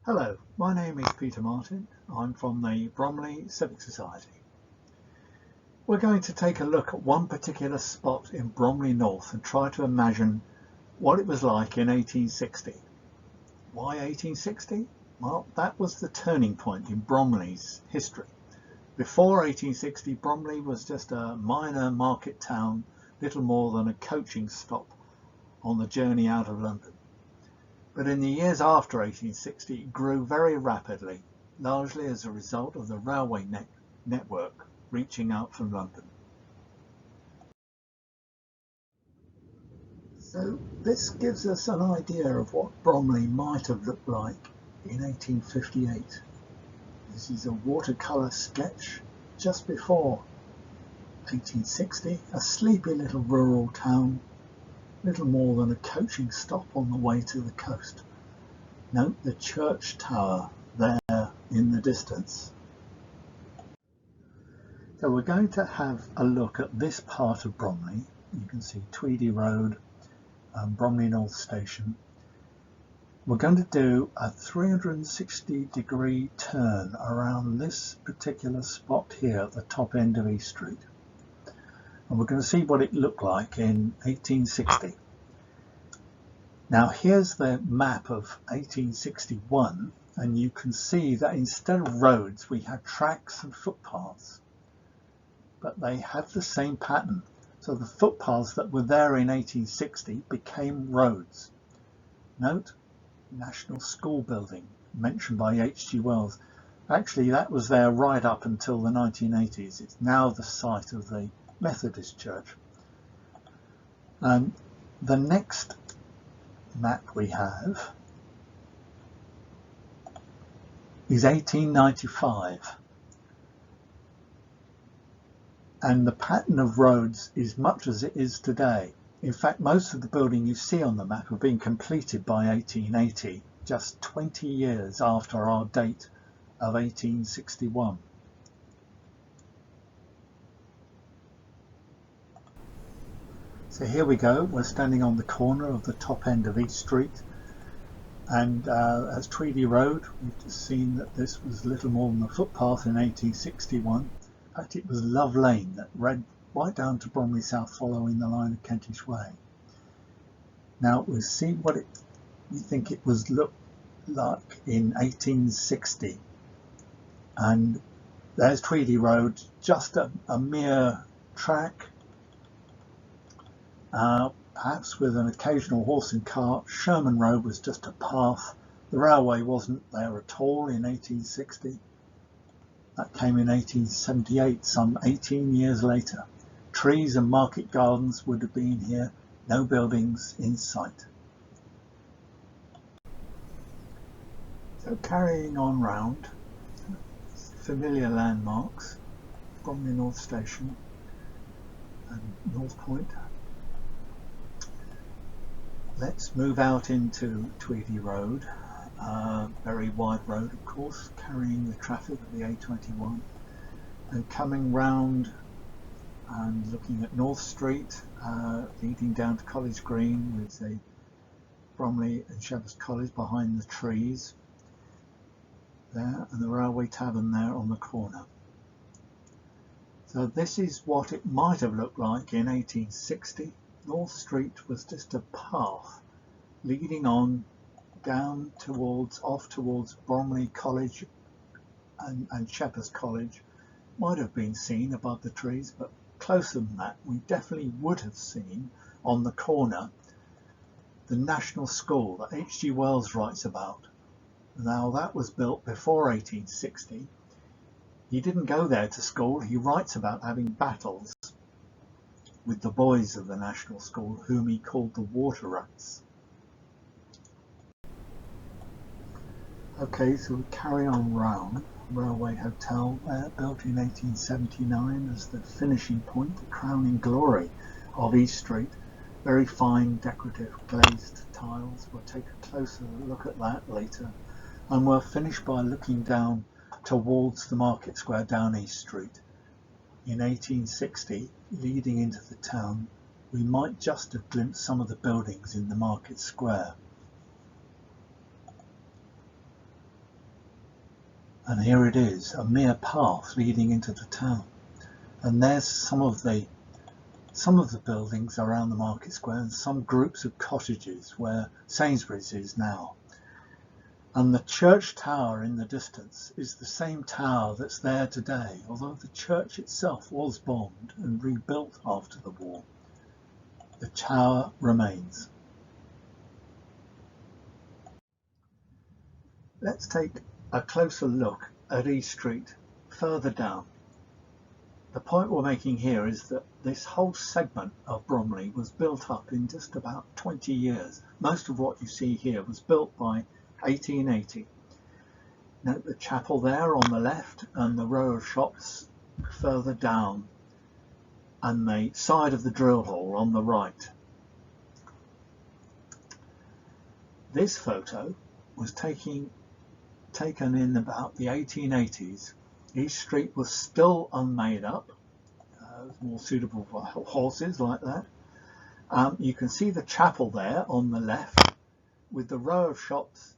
Hello, my name is Peter Martin. I'm from the Bromley Civic Society. We're going to take a look at one particular spot in Bromley North and try to imagine what it was like in 1860. Why 1860? Well, that was the turning point in Bromley's history. Before 1860, Bromley was just a minor market town, little more than a coaching stop on the journey out of London. But in the years after 1860, it grew very rapidly, largely as a result of the railway network reaching out from London. So this gives us an idea of what Bromley might have looked like in 1858. This is a watercolour sketch just before 1860, a sleepy little rural town, little more than a coaching stop on the way to the coast. Note the church tower there in the distance. So we're going to have a look at this part of Bromley. You can see Tweedy Road and Bromley North Station. We're going to do a 360-degree turn around this particular spot here at the top end of East Street. And we're going to see what it looked like in 1860. Now here's the map of 1861, and you can see that instead of roads we had tracks and footpaths, but they have the same pattern. So the footpaths that were there in 1860 became roads. Note, National School building mentioned by H.G. Wells. Actually that was there right up until the 1980s. It's now the site of the Methodist Church. The next map we have is 1895, and the pattern of roads is much as it is today. In fact, most of the building you see on the map have been completed by 1880, just 20 years after our date of 1861. So here we go, we're standing on the corner of the top end of East Street, and as Tweedy Road, we've just seen that this was little more than a footpath in 1861. In fact, it was Love Lane that led right down to Bromley South following the line of Kentish Way. Now we'll see what we think it was look like in 1860, and there's Tweedy Road, just a mere track, perhaps with an occasional horse and cart. Sherman Road was just a path. The railway wasn't there at all in 1860. That came in 1878, some 18 years later. Trees and market gardens would have been here, no buildings in sight. So carrying on round, familiar landmarks, Bromley North Station and North Point. Let's move out into Tweedy Road, very wide road of course, carrying the traffic of the A21, and coming round and looking at North Street, leading down to College Green with the Bromley and Shepherd's College behind the trees there, and the Railway Tavern there on the corner. So this is what it might have looked like in 1860. North Street was just a path leading on down off towards Bromley College and Shepherd's College. Might have been seen above the trees, but closer than that we definitely would have seen on the corner the National School that H.G. Wells writes about. Now that was built before 1860. He didn't go there to school. He writes about having battles with the boys of the National School, whom he called the Water Rats. Okay, so we carry on round. Railway Hotel there, built in 1879 as the finishing point, the crowning glory of East Street. Very fine decorative glazed tiles. We'll take a closer look at that later. And we'll finish by looking down towards the Market Square down East Street. In 1860, leading into the town, we might just have glimpsed some of the buildings in the Market Square. And here it is, a mere path leading into the town. And there's some of the buildings around the market square and some groups of cottages where Sainsbury's is now. And the church tower in the distance is the same tower that's there today, although the church itself was bombed and rebuilt after the war. The tower remains. Let's take a closer look at East Street further down. The point we're making here is that this whole segment of Bromley was built up in just about 20 years. Most of what you see here was built by 1880. Note the chapel there on the left and the row of shops further down and the side of the drill hall on the right. This photo was taken in about the 1880s. East Street was still unmade up. It was more suitable for horses like that. You can see the chapel there on the left with the row of shops,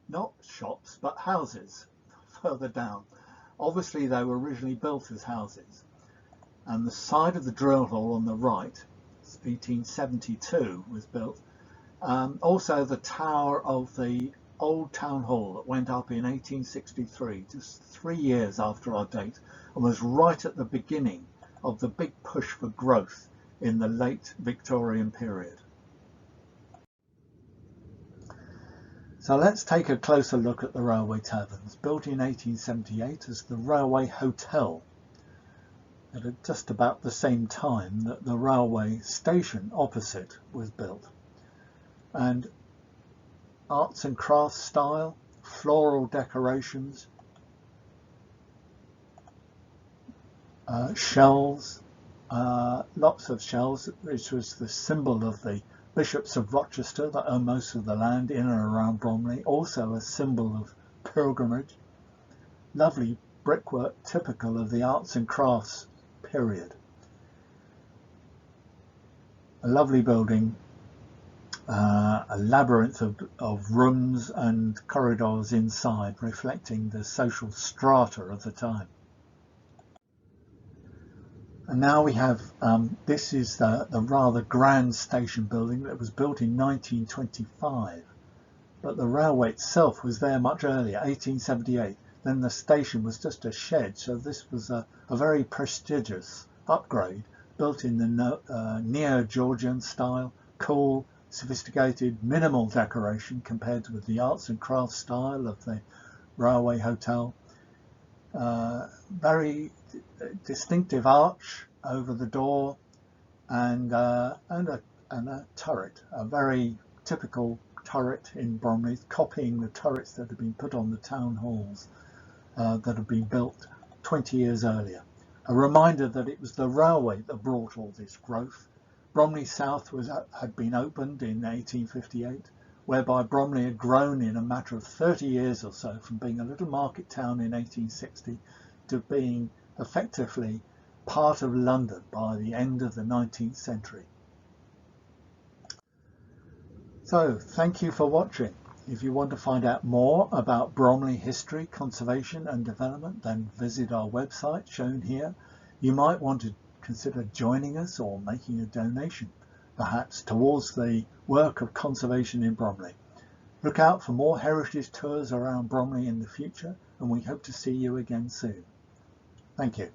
not shops, but houses further down. Obviously they were originally built as houses. And the side of the drill hall on the right, 1872 was built. Also the tower of the old town hall that went up in 1863, just 3 years after our date, and was right at the beginning of the big push for growth in the late Victorian period. So let's take a closer look at the Railway Taverns, built in 1878 as the Railway Hotel, at just about the same time that the railway station opposite was built. And arts and crafts style, floral decorations, shells, lots of shells, which was the symbol of the bishops of Rochester that own most of the land in and around Bromley, also a symbol of pilgrimage. Lovely brickwork typical of the arts and crafts period. A lovely building. A labyrinth of rooms and corridors inside, reflecting the social strata of the time. And now we have, this is the rather grand station building that was built in 1925, but the railway itself was there much earlier, 1878. Then the station was just a shed, so this was a very prestigious upgrade, built in the neo-Georgian style, cool, sophisticated, minimal decoration compared with the arts and crafts style of the Railway Hotel. Very distinctive arch over the door and a turret, a very typical turret in Bromley, copying the turrets that have been put on the town halls that have been built 20 years earlier. A reminder that it was the railway that brought all this growth. Bromley South had been opened in 1858, whereby Bromley had grown in a matter of 30 years or so, from being a little market town in 1860 to being effectively part of London by the end of the 19th century. So, thank you for watching. If you want to find out more about Bromley history, conservation and development, then visit our website shown here. You might want to consider joining us or making a donation, perhaps towards the work of conservation in Bromley. Look out for more heritage tours around Bromley in the future, and we hope to see you again soon. Thank you.